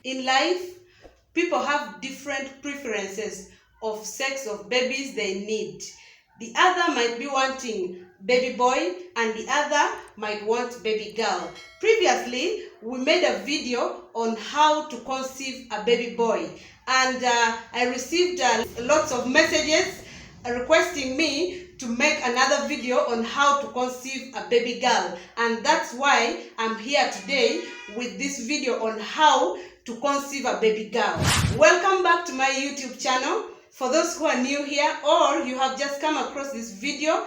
In life, people have different preferences of sex of babies they need. The other might be wanting baby boy and the other might want baby girl. Previously, we made a video on how to conceive a baby boy, and I received lots of messages requesting me to make another video on how to conceive a baby girl, and that's why I'm here today with this video on how to conceive a baby girl. Welcome back to my YouTube channel. For those who are new here or you have just come across this video,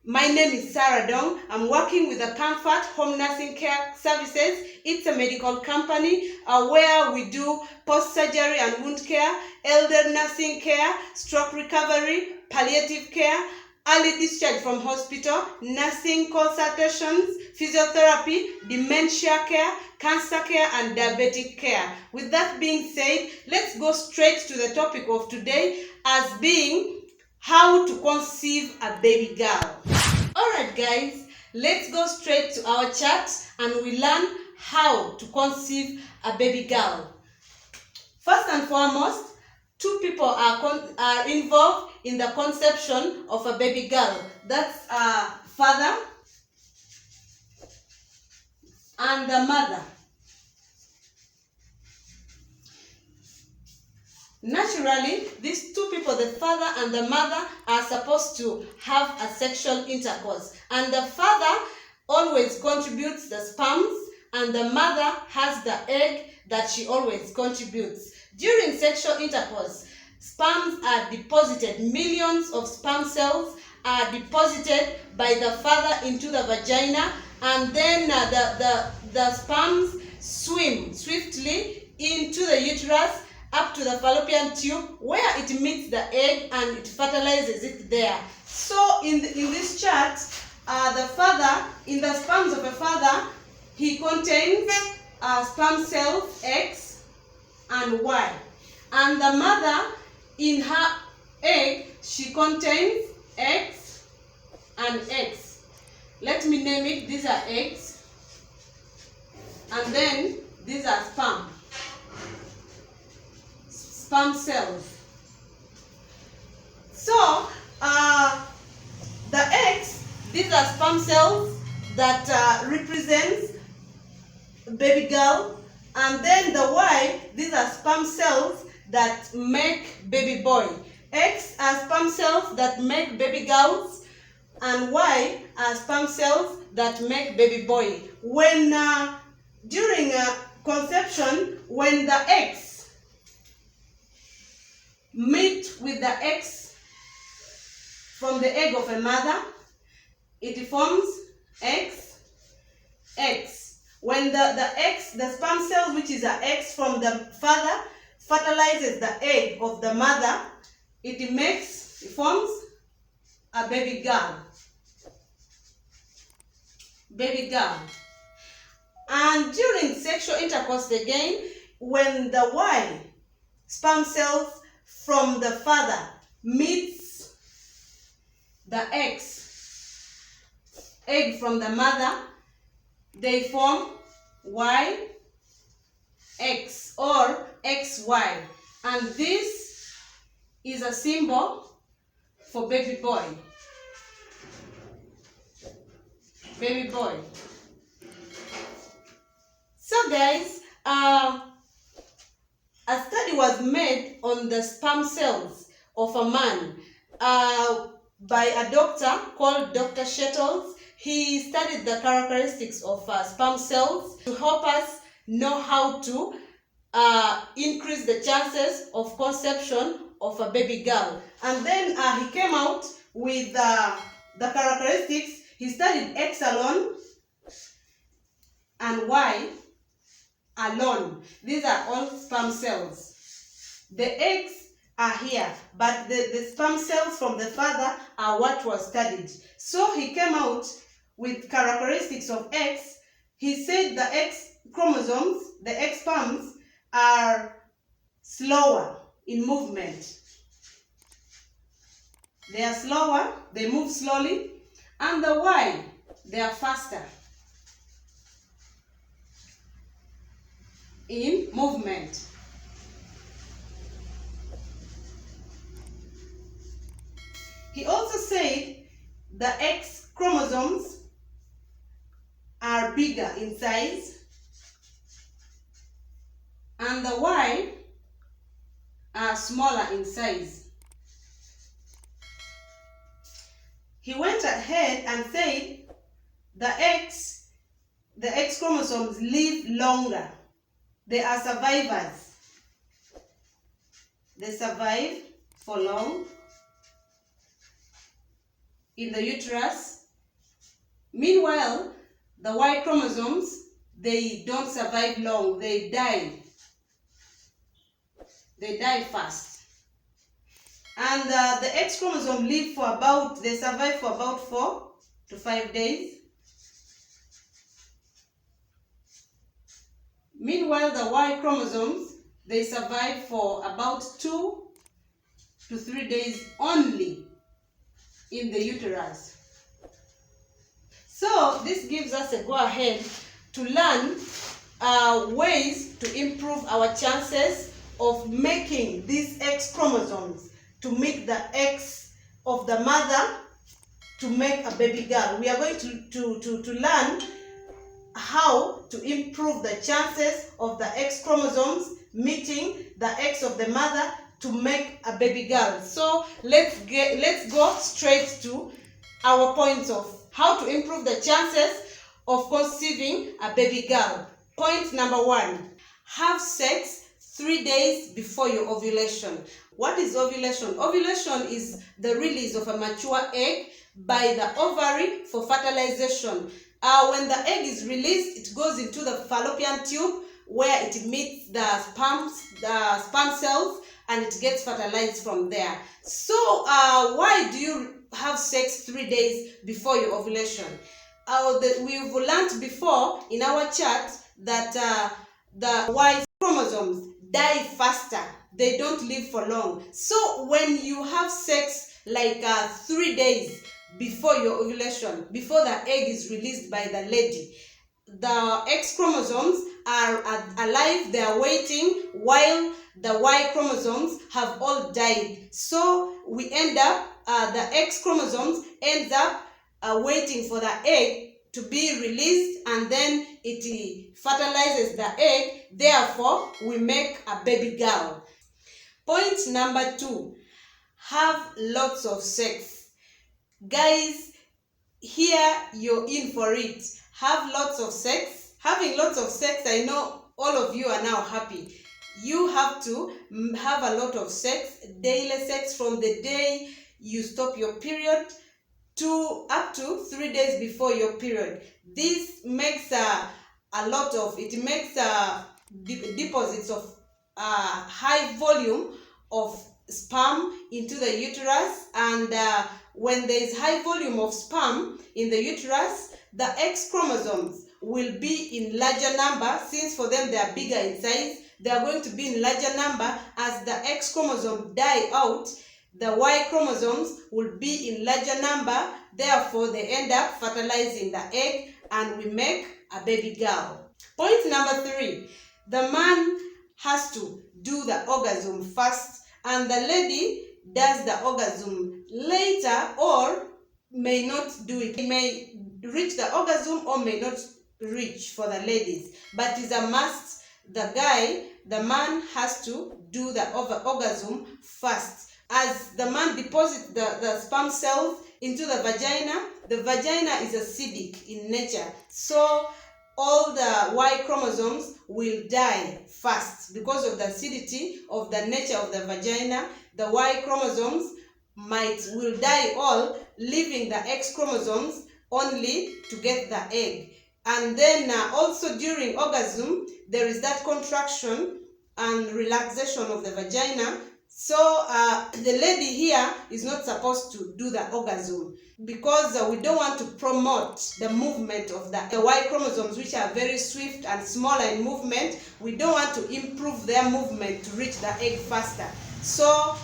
my name is Sarah Dong. I'm working with the Comfort Home Nursing Care Services. It's a medical company where we do post-surgery and wound care, elder nursing care, stroke recovery, palliative care, early discharge from hospital, nursing consultations, physiotherapy, dementia care, cancer care, and diabetic care. With that being said, let's go straight to the topic of today, as being how to conceive a baby girl. Alright guys, let's go straight to our chat and we learn how to conceive a baby girl. First and foremost, two people are involved in the conception of a baby girl. That's a father and the mother. Naturally, these two people, the father and the mother, are supposed to have a sexual intercourse. And the father always contributes the sperms and the mother has the egg that she always contributes. During sexual intercourse, sperms are deposited. Millions of sperm cells are deposited by the father into the vagina, and then the sperms swim swiftly into the uterus up to the fallopian tube, where it meets the egg and it fertilizes it there. So in this chart, the father, in the sperms of a father, he contains sperm cells X and Y. And the mother, in her egg, she contains X and X. Let me name it. These are eggs. And then these are sperm cells. So the X, these are sperm cells that represents baby girl, and then the Y, these are sperm cells that make baby boy. X are sperm cells that make baby girls, and Y are sperm cells that make baby boy. When during conception, when the X meet with the X from the egg of a mother, it forms X. When the X, the sperm cells, which is a X from the father, fertilizes the egg of the mother, it forms a baby girl. And during sexual intercourse again, when the Y sperm cells from the father meets the X egg from the mother, they form YX or XY, and this is a symbol for baby boy. So guys, a study was made on the sperm cells of a man by a doctor called Dr. Shettles. He studied the characteristics of sperm cells to help us know how to increase the chances of conception of a baby girl. And then he came out with the characteristics. He studied X alone and Y alone. These are all sperm cells. The eggs are here, but the sperm cells from the father are what was studied. So he came out with characteristics of X. He said the X chromosomes, the X sperms, are slower in movement. They are slower, they move slowly, and the Y, they are faster. in movement. He also said the X chromosomes are bigger in size and the Y are smaller in size. He went ahead and said the X chromosomes live longer. They are survivors. They survive for long in the uterus. Meanwhile, the Y chromosomes, they don't survive long. They die. They die fast. And the X chromosome they survive for about 4 to 5 days. Meanwhile, the Y chromosomes, they survive for about 2 to 3 days only in the uterus. So this gives us a go-ahead to learn ways to improve our chances of making these X chromosomes to make the X of the mother to make a baby girl. We are going to learn how to improve the chances of the X chromosomes meeting the X of the mother to make a baby girl. So let's go straight to our points of how to improve the chances of conceiving a baby girl. Point number 1, have sex 3 days before your ovulation. What is ovulation? Ovulation is the release of a mature egg by the ovary for fertilization. When the egg is released, it goes into the fallopian tube where it meets the sperm cells and it gets fertilized from there. So why do you have sex 3 days before your ovulation? We've learned before in our chat that the Y chromosomes die faster. They don't live for long. So when you have sex like 3 days before your ovulation, before the egg is released by the lady, the X chromosomes are alive, they are waiting, while the Y chromosomes have all died. So we end up, the X chromosomes ends up waiting for the egg to be released, and then it fertilizes the egg. Therefore, we make a baby girl. Point number 2, have lots of sex. Guys, here you're in for it. Have lots of sex. Having lots of sex, I know all of you are now happy. You have to have a lot of sex, daily sex from the day you stop your period to up to 3 days before your period. This makes deposits of high volume of sperm into the uterus, and when there is high volume of sperm in the uterus, the X chromosomes will be in larger number. Since for them they are bigger in size, they are going to be in larger number. As the X chromosomes die out, the Y chromosomes will be in larger number. Therefore, they end up fertilizing the egg and we make a baby girl. Point number 3, the man has to do the orgasm first, and the lady does the orgasm later or may not do it. It may reach the orgasm or may not reach for the ladies, but it's a must. The man has to do the orgasm first. As the man deposits the sperm cells into the vagina is acidic in nature. So all the Y chromosomes will die fast because of the acidity of the nature of the vagina. The Y chromosomes will die all, leaving the X chromosomes only to get the egg. And then also during orgasm, there is that contraction and relaxation of the vagina. So the lady here is not supposed to do the orgasm because we don't want to promote the movement of the Y chromosomes, which are very swift and smaller in movement. We don't want to improve their movement to reach the egg faster. So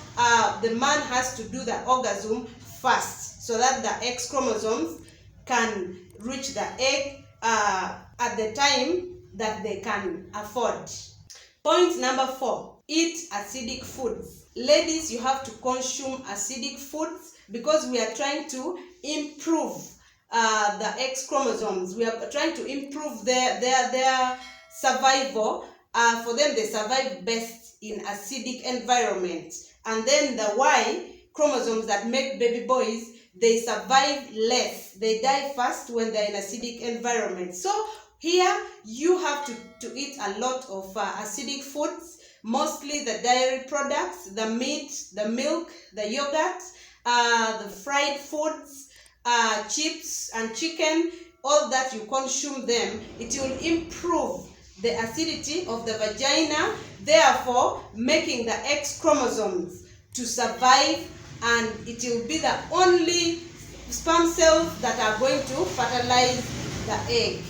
the man has to do the orgasm first so that the X chromosomes can reach the egg at the time that they can afford. Point number 4, eat acidic foods. Ladies, you have to consume acidic foods because we are trying to improve the X chromosomes. We are trying to improve their survival. For them, they survive best in acidic environment. And then the Y chromosomes that make baby boys, they survive less. They die fast when they're in acidic environment. So here you have to eat a lot of acidic foods, mostly the dairy products, the meat, the milk, the yogurt, the fried foods, chips and chicken. All that you consume them, it will improve the acidity of the vagina, therefore making the X chromosomes to survive, and it will be the only sperm cells that are going to fertilize the egg.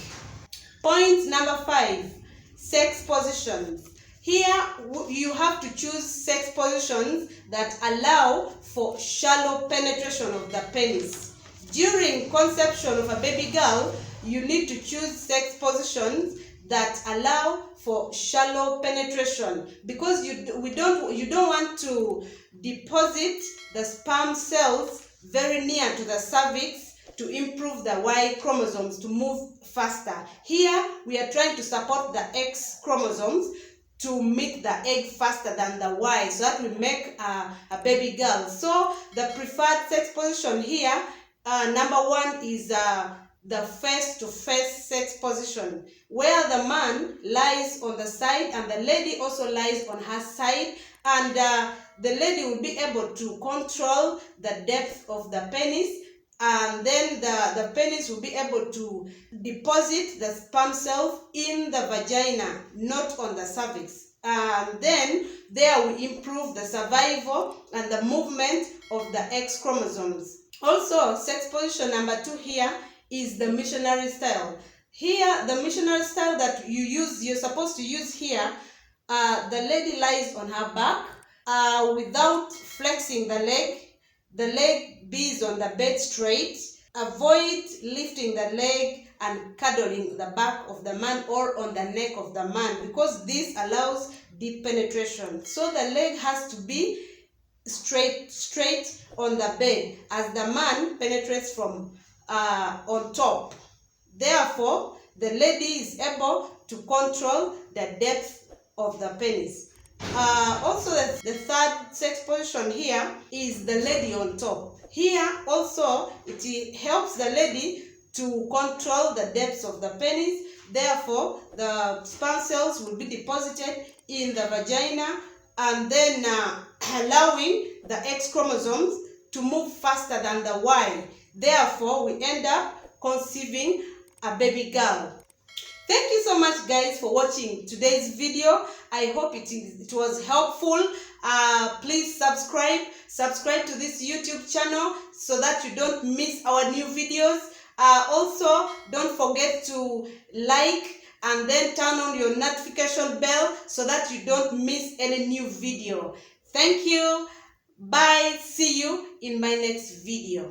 Point number 5, sex positions. Here you have to choose sex positions that allow for shallow penetration of the penis. During conception of a baby girl, you need to choose sex positions that allow for shallow penetration, because you don't want to deposit the sperm cells very near to the cervix to improve the Y chromosomes to move faster. Here we are trying to support the X chromosomes to meet the egg faster than the Y, so that we make a baby girl. So the preferred sex position here, number 1 is the face-to-face sex position, where the man lies on the side and the lady also lies on her side, and the lady will be able to control the depth of the penis, and then the penis will be able to deposit the sperm cells in the vagina, not on the cervix. And then there we improve the survival and the movement of the X chromosomes. Also, sex position number 2 here is the missionary style. Here, the missionary style that you're supposed to use here, the lady lies on her back without flexing the leg. The leg is on the bed straight. Avoid lifting the leg and cuddling the back of the man or on the neck of the man, because this allows deep penetration. So the leg has to be straight on the bed as the man penetrates from on top. Therefore, the lady is able to control the depth of the penis. Also, the third sex position here is the lady on top. Here also it helps the lady to control the depth of the penis. Therefore, the sperm cells will be deposited in the vagina, and then allowing the X chromosomes to move faster than the Y. Therefore, we end up conceiving a baby girl. Thank you so much, guys, for watching today's video. I hope it was helpful. Please subscribe to this YouTube channel so that you don't miss our new videos. Also, don't forget to like and then turn on your notification bell so that you don't miss any new video. Thank you. Bye. See you in my next video.